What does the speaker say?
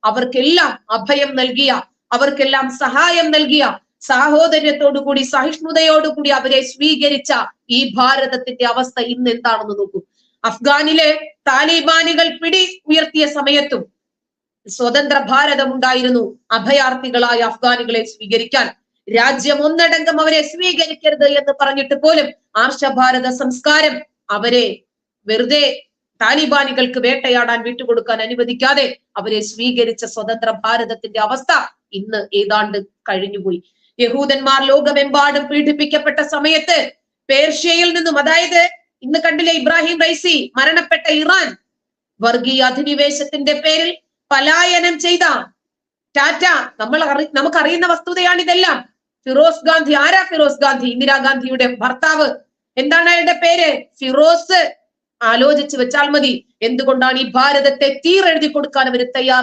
അവർക്കെല്ലാം അഭയം നൽകിയ, അവർക്കെല്ലാം സഹായം നൽകിയ, സാഹോദര്യത്തോടുകൂടി സഹിഷ്ണുതയോടുകൂടി അവരെ സ്വീകരിച്ച ഈ ഭാരതത്തിന്റെ അവസ്ഥ ഇന്ന് എന്താണെന്ന് നോക്കൂ. അഫ്ഗാനിലെ താലിബാനുകൾ പിടി ഉയർത്തിയ സമയത്തും സ്വതന്ത്ര ഭാരതം ഉണ്ടായിരുന്നു അഭയാർത്ഥികളായ അഫ്ഗാനികളെ സ്വീകരിക്കാൻ. രാജ്യം ഒന്നടങ്കം അവരെ സ്വീകരിക്കരുത് എന്ന് പറഞ്ഞിട്ട് പോലും ആർഷഭാരത സംസ്കാരം അവരെ വെറുതെ താലിബാനികൾക്ക് വേട്ടയാടാൻ വിട്ടുകൊടുക്കാൻ അനുവദിക്കാതെ അവരെ സ്വീകരിച്ച സ്വതന്ത്ര ഭാരതത്തിന്റെ അവസ്ഥ ഇന്ന് ഏതാണ്ട് കഴിഞ്ഞുപോയി. യഹൂദന്മാർ ലോകമെമ്പാടും പീഡിപ്പിക്കപ്പെട്ട സമയത്ത് പേർഷ്യയിൽ നിന്നും, അതായത് ഇന്ന് കണ്ടില്ലേ ഇബ്രാഹിം റൈസി മരണപ്പെട്ട ഇറാൻ, വർഗീയ അധിനിവേശത്തിന്റെ പേരിൽ പലായനം ചെയ്ത ടാറ്റ, നമുക്കറിയുന്ന വസ്തുതയാണ് ഇതെല്ലാം. ഫിറോസ് ഗാന്ധി, ആരാ ഫിറോസ് ഗാന്ധി? ഇന്ദിരാഗാന്ധിയുടെ ഭർത്താവ്. എന്താണ് അയാളുടെ പേര്? ഫിറോസ്. ആലോചിച്ച് വെച്ചാൽ മതി എന്തുകൊണ്ടാണ് ഈ ഭാരതത്തെ തീരെഴുതി കൊടുക്കാൻ അവർ തയ്യാറായി.